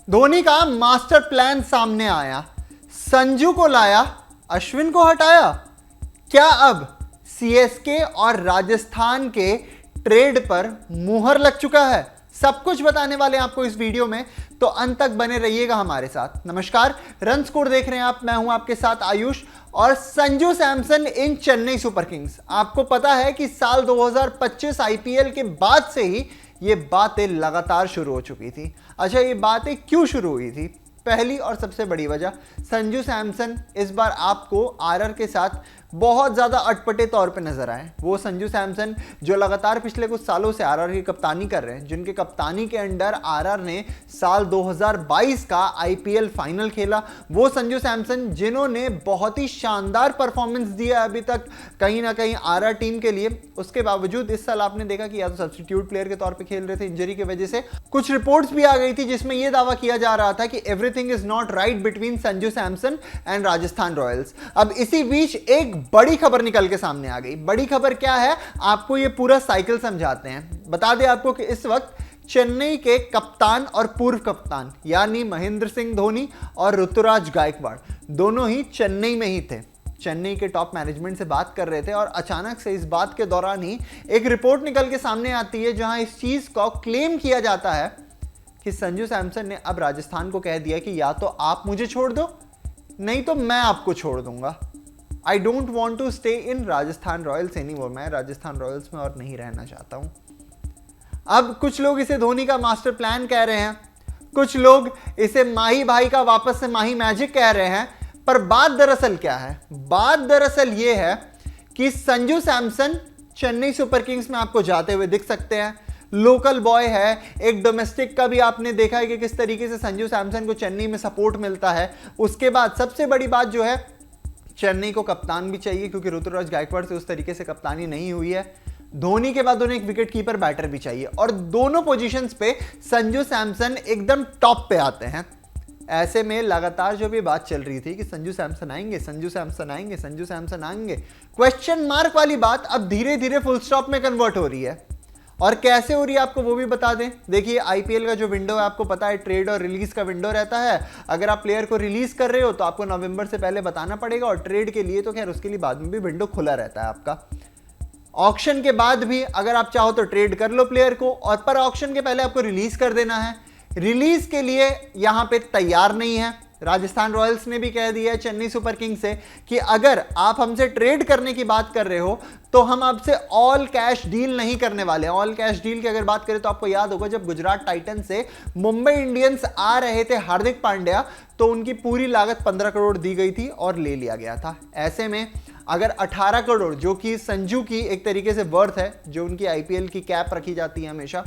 धोनी का master plan सामने आया, संजू को लाया, अश्विन को हटाया। क्या अब सीएसके और राजस्थान के ट्रेड पर मुहर लग चुका है? सब कुछ बताने वाले हैं आपको इस वीडियो में, तो अंत तक बने रहिएगा हमारे साथ। नमस्कार, रन स्कोर देख रहे हैं आप, मैं हूं आपके साथ आयुष। और संजू सैमसन इन चेन्नई सुपर किंग्स। आपको पता है कि साल 2025 आईपीएल के बाद से ही ये बातें लगातार शुरू हो चुकी थी। अच्छा, ये बातें क्यों शुरू हुई थी? पहली और सबसे बड़ी वजह, संजू सैमसन इस बार आपको आरआर के साथ बहुत ज्यादा अटपटे तौर पे नजर आए। वो संजू सैमसन जो लगातार पिछले कुछ सालों से आरआर की कप्तानी कर रहे हैं, जिनके कप्तानी के अंडर आरआर ने साल 2022 का आईपीएल फाइनल खेला, वो संजू सैमसन जिन्होंने बहुत ही शानदार परफॉर्मेंस दिया अभी तक कहीं ना कहीं आरआर टीम के लिए। उसके बावजूद इस साल आपने देखा कि या तो सब्स्टिट्यूट प्लेयर के तौर पर खेल रहे थे इंजरी की वजह से। कुछ रिपोर्ट्स भी आ गई थी जिसमें यह दावा किया जा रहा था कि everything is not right between Sanju Samson and Rajasthan Royals. अब इसी बीच एक बड़ी खबर निकल के सामने आ गई। बड़ी खबर क्या है, आपको ये पूरा साइकिल समझाते हैं। बता दें आपको कि इस वक्त चेन्नई के कप्तान और पूर्व कप्तान यानी महेंद्र सिंह धोनी और ऋतुराज गायकवाड़ दोनों ही चेन्नई में ही थे। चेन्नई के टॉप मैनेजमेंट से बात कर रहे थे और अचानक से इस बात के दौरान ही एक रिपोर्ट निकल के सामने आती है जहां इस चीज को क्लेम किया जाता है कि संजू सैमसन ने अब राजस्थान को कह दिया कि या तो आप मुझे छोड़ दो, नहीं तो मैं आपको छोड़ दूंगा। I don't want to stay in Rajasthan Royals anymore. मैं राजस्थान रॉयल्स में और नहीं रहना चाहता हूं। अब कुछ लोग इसे धोनी का मास्टर प्लान कह रहे हैं, कुछ लोग इसे माही भाई का वापस से माही मैजिक कह रहे हैं। पर बात दरअसल क्या है? बात दरअसल यह है कि संजू सैमसन चेन्नई सुपर किंग्स में आपको जाते हुए दिख सकते हैं। लोकल बॉय है, एक डोमेस्टिक का भी आपने देखा है कि किस तरीके से संजू सैमसन को चेन्नई में सपोर्ट मिलता है। उसके बाद सबसे बड़ी बात जो है, चेन्नई को कप्तान भी चाहिए क्योंकि ऋतुराज गायकवाड़ से उस तरीके से कप्तानी नहीं हुई है। धोनी के बाद उन्हें एक विकेट कीपर बैटर भी चाहिए और दोनों पोजीशंस पे संजू सैमसन एकदम टॉप पे आते हैं। ऐसे में लगातार जो भी बात चल रही थी कि संजू सैमसन आएंगे, संजू सैमसन आएंगे, संजू सैमसन आएंगे, क्वेश्चन मार्क वाली बात अब धीरे धीरे फुल स्टॉप में कन्वर्ट हो रही है। और कैसे हो रही है आपको वो भी बता दें। देखिए, आईपीएल का जो विंडो है आपको पता है, ट्रेड और रिलीज का विंडो रहता है। अगर आप प्लेयर को रिलीज कर रहे हो तो आपको नवंबर से पहले बताना पड़ेगा, और ट्रेड के लिए तो खैर उसके लिए बाद में भी विंडो खुला रहता है आपका। ऑक्शन के बाद भी अगर आप चाहो तो ट्रेड कर लो प्लेयर को, और पर ऑक्शन के पहले आपको रिलीज कर देना है। रिलीज के लिए यहां पे तैयार नहीं है। राजस्थान रॉयल्स ने भी कह दिया है चेन्नई सुपर किंग्स से कि अगर आप हमसे ट्रेड करने की बात कर रहे हो तो हम आपसे ऑल कैश डील नहीं करने वाले। ऑल कैश डील की अगर बात करें तो आपको याद होगा जब गुजरात टाइटन से मुंबई इंडियंस आ रहे थे हार्दिक पांड्या, तो उनकी पूरी लागत 15 करोड़ दी गई थी और ले लिया गया था। ऐसे में अगर 18 करोड़ जो कि संजू की एक तरीके से वर्थ है, जो उनकी आईपीएल की कैप रखी जाती है हमेशा,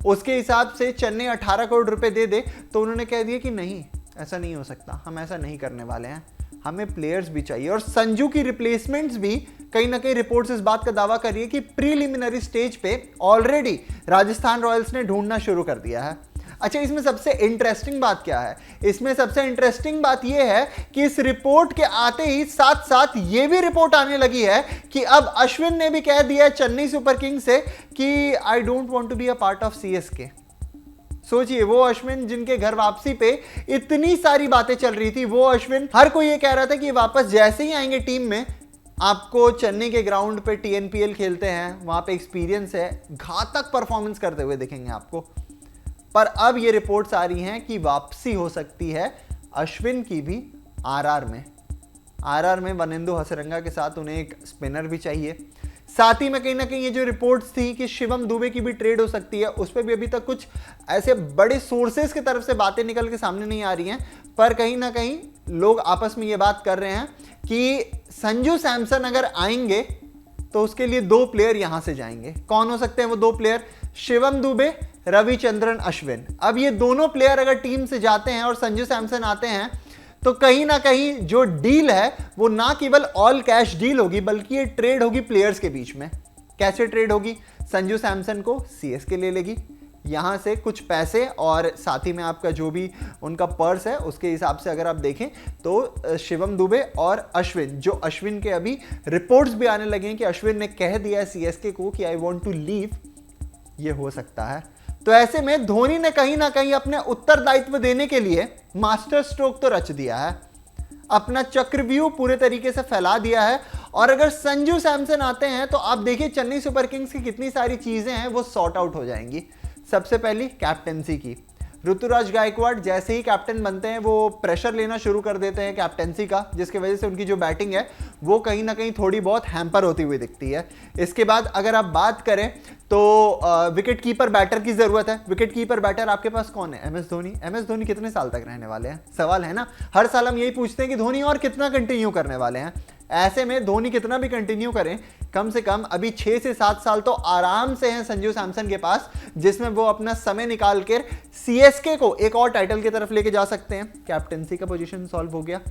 उसके हिसाब से चेन्नई 18 करोड़ रुपए दे दे, तो उन्होंने कह दिया कि नहीं, ऐसा नहीं हो सकता, हम ऐसा नहीं करने वाले हैं, हमें प्लेयर्स भी चाहिए। और संजू की रिप्लेसमेंट्स भी कहीं ना कहीं रिपोर्ट्स इस बात का दावा कर रही है कि प्रीलिमिनरी स्टेज पे ऑलरेडी राजस्थान रॉयल्स ने ढूंढना शुरू कर दिया है। अच्छा, इसमें सबसे इंटरेस्टिंग बात क्या है? इसमें सबसे इंटरेस्टिंग बात यह है कि इस रिपोर्ट के आते ही साथ साथ यह भी रिपोर्ट आने लगी है कि अब अश्विन ने भी कह दिया चेन्नई सुपर किंग्स से कि I don't want to be a part of CSK. सोचिए, वो अश्विन जिनके घर वापसी पे इतनी सारी बातें चल रही थी, वो अश्विन, हर कोई ये कह रहा था कि वापस जैसे ही आएंगे टीम में, आपको चेन्नई के ग्राउंड पे टीएनपीएल खेलते हैं, वहां पे एक्सपीरियंस है, घातक परफॉर्मेंस करते हुए दिखेंगे आपको। पर अब ये रिपोर्ट्स आ रही हैं कि वापसी हो सकती है अश्विन की भी आरआर में। आरआर में वनिंदु हसरंगा के साथ उन्हें एक स्पिनर भी चाहिए। साथ ही में कहीं ना कहीं ये जो रिपोर्ट्स थी कि शिवम दुबे की भी ट्रेड हो सकती है, उस पर भी अभी तक कुछ ऐसे बड़े सोर्सेस की तरफ से बातें निकल के सामने नहीं आ रही हैं। पर कहीं ना कहीं लोग आपस में ये बात कर रहे हैं कि संजू सैमसन अगर आएंगे तो उसके लिए 2 प्लेयर यहां से जाएंगे। कौन हो सकते हैं वो 2 प्लेयर? शिवम दुबे, रविचंद्रन अश्विन। अब ये दोनों प्लेयर अगर टीम से जाते हैं और संजू सैमसन आते हैं तो कहीं ना कहीं जो डील है वो ना केवल ऑल कैश डील होगी, बल्कि ये ट्रेड होगी प्लेयर्स के बीच में। कैसे ट्रेड होगी? संजू सैमसन को सीएसके ले लेगी, यहां से कुछ पैसे और साथ ही में आपका जो भी उनका पर्स है उसके हिसाब से अगर आप देखें तो शिवम दुबे और अश्विन, जो अश्विन के अभी रिपोर्ट्स भी आने लगे हैं कि अश्विन ने कह दिया है सीएसके को कि आई वांट टू लीव, ये हो सकता है। तो ऐसे में धोनी ने कहीं ना कहीं अपने उत्तरदायित्व देने के लिए मास्टर स्ट्रोक तो रच दिया है, अपना चक्रव्यूह पूरे तरीके से फैला दिया है। और अगर संजू सैमसन आते हैं तो आप देखिए चेन्नई सुपर किंग्स की कितनी सारी चीजें हैं वो सॉर्ट आउट हो जाएंगी। सबसे पहली कैप्टेंसी की, ऋतुराज गायकवाड़ जैसे ही कैप्टन बनते हैं वो प्रेशर लेना शुरू कर देते हैं कैप्टेंसी का, जिसकी वजह से उनकी जो बैटिंग है वो कहीं ना कहीं थोड़ी बहुत हैम्पर होती हुई दिखती है। इसके बाद अगर आप बात करें तो विकेट कीपर बैटर की जरूरत है। विकेट कीपर बैटर आपके पास कौन है? एमएस धोनी। एमएस धोनी कितने साल तक रहने वाले हैं? सवाल है ना, हर साल हम यही पूछते हैं कि धोनी और कितना कंटिन्यू करने वाले हैं। ऐसे में धोनी कितना भी कंटिन्यू करें, कम से कम अभी 6 से 7 साल तो आराम से हैं संजू सैमसन के पास, जिसमें वो अपना समय निकाल कर सीएसके को एक और टाइटल की तरफ लेके जा सकते हैं। कैप्टेंसी का पोजीशन सॉल्व हो गया,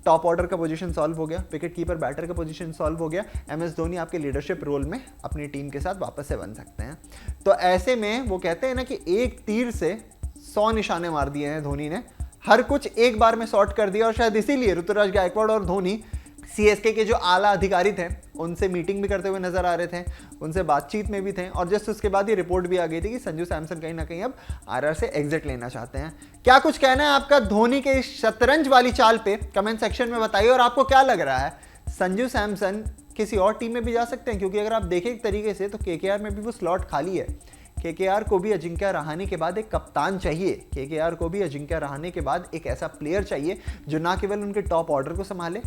टॉप ऑर्डर का पोजीशन सॉल्व हो गया, विकेट कीपर बैटर का पोजीशन सॉल्व हो गया। एमएस धोनी आपके लीडरशिप रोल में अपनी टीम के साथ वापस से बन सकते हैं। तो ऐसे में वो कहते हैं ना कि एक तीर से 100 निशाने मार दिए हैं धोनी ने, हर कुछ एक बार में सॉर्ट कर दिया। और शायद इसीलिए ऋतुराज गायकवाड़ और धोनी सीएसके के जो आला अधिकारी थे उनसे मीटिंग भी करते हुए नजर आ रहे थे, उनसे बातचीत में भी थे। और जस्ट उसके बाद ये रिपोर्ट भी आ गई थी कि संजू सैमसन कहीं ना कहीं अब आरआर से एग्जिट लेना चाहते हैं। क्या कुछ कहना है आपका धोनी के शतरंज वाली चाल पे? कमेंट सेक्शन में बताइए। और आपको क्या लग रहा है, संजू सैमसन किसी और टीम में भी जा सकते हैं? क्योंकि अगर आप देखें एक तरीके से तो केकेआर में भी वो स्लॉट खाली है। केकेआर को भी अजिंक्य रहाणे के बाद एक कप्तान चाहिए, केकेआर को भी अजिंक्य रहाणे के बाद एक ऐसा प्लेयर चाहिए जो ना केवल उनके टॉप ऑर्डर को संभाले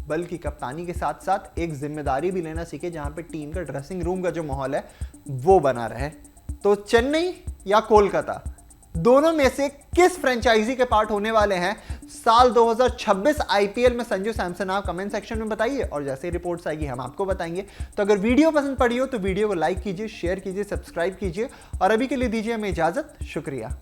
बल्कि कप्तानी के साथ साथ एक जिम्मेदारी भी लेना सीखे, जहां पे टीम का ड्रेसिंग रूम का जो माहौल है वो बना रहे। तो चेन्नई या कोलकाता, दोनों में से किस फ्रेंचाइजी के पार्ट होने वाले हैं साल 2026 आईपीएल में संजू सैमसन? आप कमेंट सेक्शन में बताइए और जैसे ही रिपोर्ट्स आएगी हम आपको बताएंगे। तो अगर वीडियो पसंद पड़ी हो तो वीडियो को लाइक कीजिए, शेयर कीजिए, सब्सक्राइब कीजिए और अभी के लिए दीजिए हमें इजाजत। शुक्रिया।